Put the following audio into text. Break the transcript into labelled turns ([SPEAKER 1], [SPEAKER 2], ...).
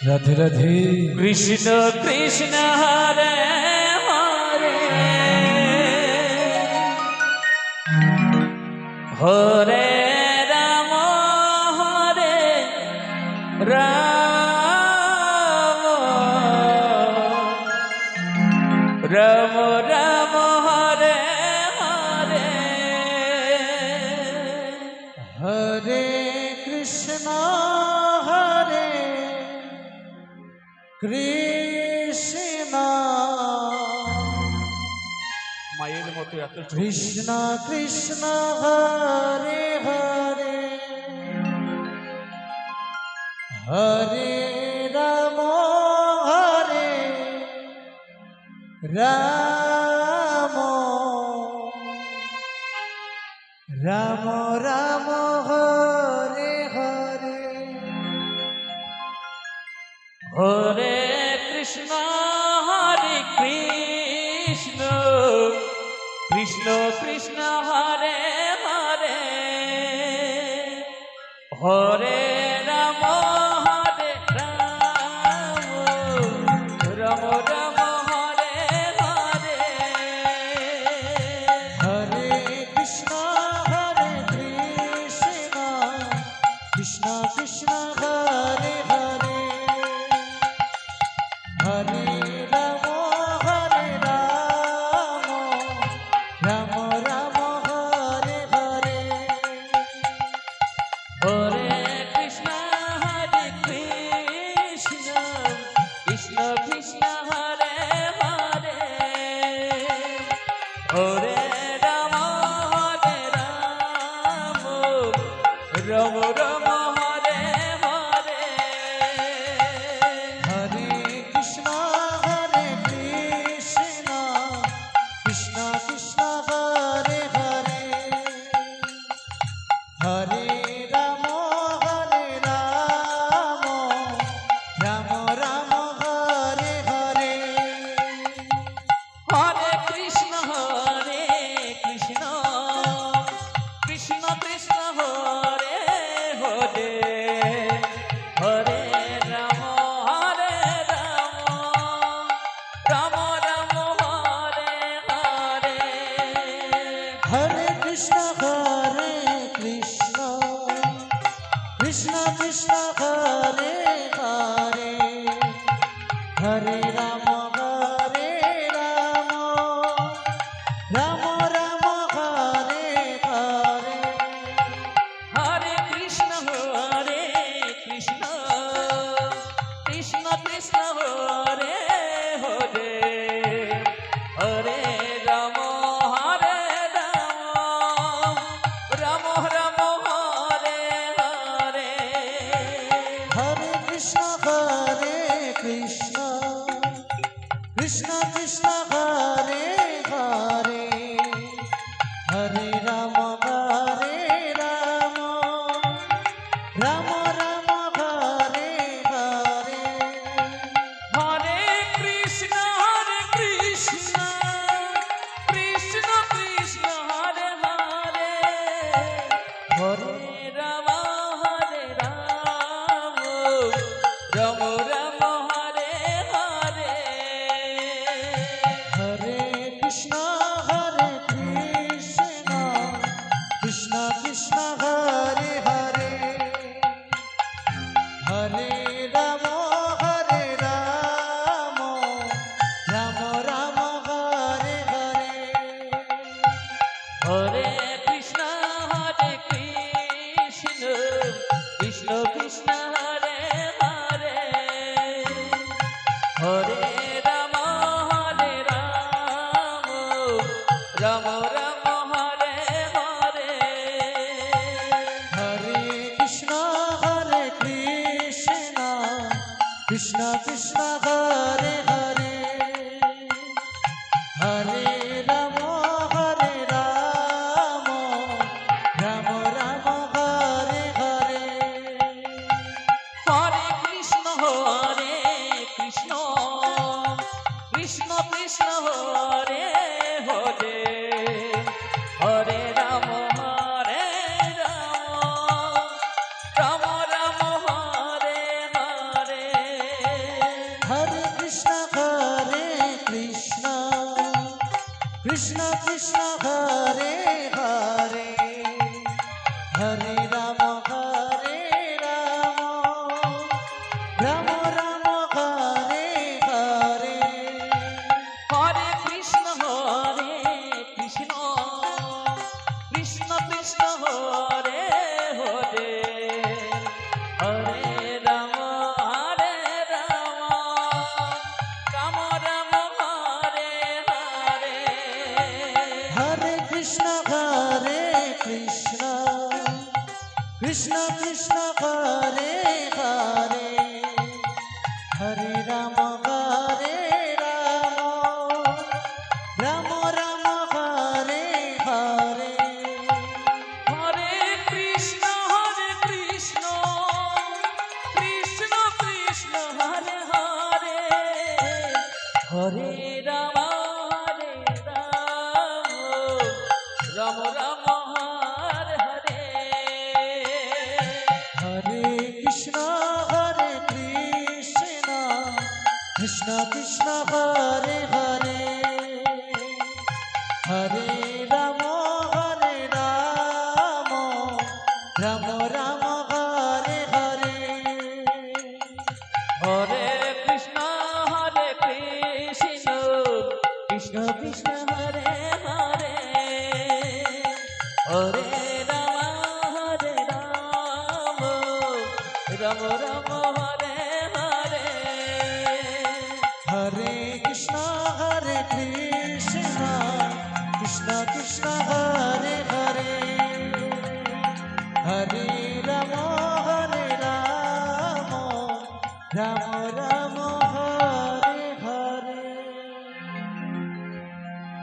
[SPEAKER 1] রাধে রাধে।
[SPEAKER 2] কৃষ্ণ কৃষ্ণ হরে হরে হরে রাম হরে রাম রাম রাম হরে হরে
[SPEAKER 1] হরে কৃষ্ণ হরে কৃষ্ণ
[SPEAKER 2] মায়ের মতো এত
[SPEAKER 1] কৃষ্ণ কৃষ্ণ হরে হরে হরে রাম হরে রাম রাম রাম হরে হরে
[SPEAKER 2] হরে কৃষ্ণ হরে কৃষ্ণ কৃষ্ণ কৃষ্ণ হরে হরে হরে রাম হরে রাম রাম রাম হরে হরে
[SPEAKER 1] হরে কৃষ্ণ হরে কৃষ্ণ কৃষ্ণ কৃষ্ণ হরে হরে হরে রাম হরে রাম রাম রাম হরে হরে
[SPEAKER 2] হরে কৃষ্ণ হরে কৃষ্ণ কৃষ্ণ কৃষ্ণ হরে হরে হরে রাম হরে রাম রাম রাম হরে হরে
[SPEAKER 1] হরে কৃষ্ণ হরে কৃষ্ণ কৃষ্ণ কৃষ্ণ হরে হরে হরে রাম হরে রাম রাম রাম হরে হরে
[SPEAKER 2] হরে কৃষ্ণ কৃষ্ণ কৃষ্ণ হরে হরে হরে রাম রাম রাম হরে হরে
[SPEAKER 1] হরে কৃষ্ণ হরে কৃষ্ণ কৃষ্ণ কৃষ্ণ হরে হরে হরে রাম হরে রাম রাম রাম হরে হরে
[SPEAKER 2] হরে কৃষ্ণ কৃষ্ণ কৃষ্ণ কৃষ্ণ হরে হরে হরে রাম রাম রাম হরে হরে
[SPEAKER 1] হরে কৃষ্ণ হরে কৃষ্ণ কৃষ্ণ কৃষ্ণ হরে হরে হরে রাম হরে রাম রাম রাম হরে হরে
[SPEAKER 2] হরে কৃষ্ণ কৃষ্ণ কৃষ্ণ কৃষ্ণ হরে হরে
[SPEAKER 1] হরে
[SPEAKER 2] রাম রাম রাম হরে হরে
[SPEAKER 1] হরে কৃষ্ণ হরে কৃষ্ণ কৃষ্ণ কৃষ্ণ হরে হরে হরে রাম হরে রাম রাম রাম হরে হরে
[SPEAKER 2] হরে কৃষ্ণ কৃষ্ণ কৃষ্ণ কৃষ্ণ হরে হরে হরে রাম রাম রাম হরে হরে
[SPEAKER 1] হরে কৃষ্ণ হরে কৃষ্ণ কৃষ্ণ কৃষ্ণ হরে হরে হরে রাম হরে রাম রাম রাম হরে হরে
[SPEAKER 2] হরে কৃষ্ণ কৃষ্ণ কৃষ্ণ কৃষ্ণ হরে হরে হরে রাম রাম রাম রাম হরে হরে কৃষ্ণ হরে হরে হরে রাম রাম রাম হরে হরে
[SPEAKER 1] হরে কৃষ্ণ কৃষ্ণ কৃষ্ণ হরে হরে হরে রাম রাম রাম হরে হরে
[SPEAKER 2] হরে কৃষ্ণ কৃষ্ণ কৃষ্ণ হরে হরে হরে রাম রাম রাম হরে হরে
[SPEAKER 1] হরে কৃষ্ণ কৃষ্ণ কৃষ্ণ হরে হরে হরে রাম রাম রাম হরে হরে
[SPEAKER 2] হরে কৃষ্ণ কৃষ্ণ কৃষ্ণ হরে হরে হরে রাম রাম রাম হরে হরে
[SPEAKER 1] হরে কৃষ্ণ কৃষ্ণ কৃষ্ণ হরে হরে হরে রাম রাম রাম হরে